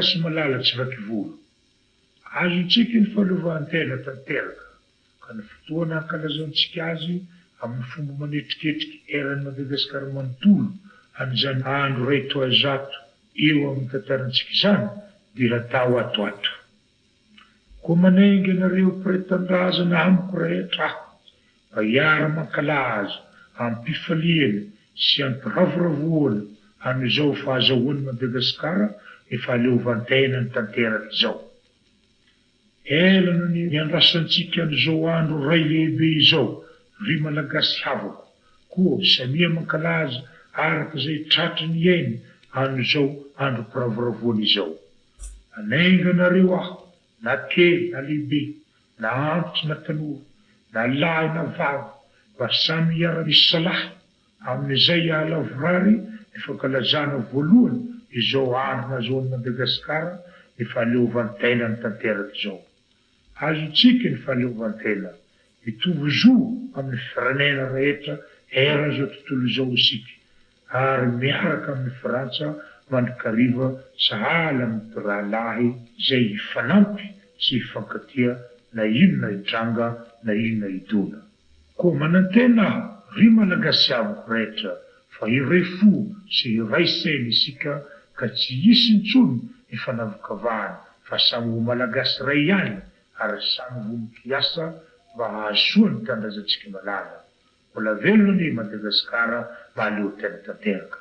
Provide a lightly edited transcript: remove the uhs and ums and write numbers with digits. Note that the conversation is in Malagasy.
sy malala tsy vaky volo. Azontsika ny fahaleovantena tanteraka ka ny fotoana hankalazantsika azy amin'ny fomba manetriketriky eran'ny Madagasikara manontolo amin'izany andro ray toazato eo amin'ny tantarantsika izany dia natao atoato. Koa manengy anareo mpiretan-drazana amiko rehetra mba hiara-mankalaza ampifaliana sy ampiravoravoana amin'izao fahazahoan'i Madagasikara ny fahaleovantena ny tanteraka izao. Elana ny andrasantsika an'izao andro ray lehibe izao, ry Malagasy havako, koa samia mankalaza araka izay tratra ny ainy an'izao andro piravoravona izao. Anenga anareo aho, na kely na lehibe, na antitra na tanora, na lahy na vavy, mba samy hiara-misy salahy amin'izay ahalavorary ny fankalazana voalohany izao andro nahazoan'i Madagasikara ny fahaleovantena ny tanteraka izao. Azontsika ny fahaleovantena mitovy zo amin'ny firenena rehetra eran'izao tontolo izao isika, ary miaraka amin'ny Frantsa mandrakariva sahala amin'ny rahalahy izay hifanampy sy hifankatia na inona hitranga na inona hidona. Koa manantena aho, ry Malagasy amiko rehetra, fa iray fo sy iray saina isika ka tsy hisy intsony ny fanavakavahana fa samy ho Malagasy ray ihany ary samy ho mikiasa mba hahasoa ny tanindrazantsika malala. Mbola velona ny Madagasikara mahaleo-tena tanteraka.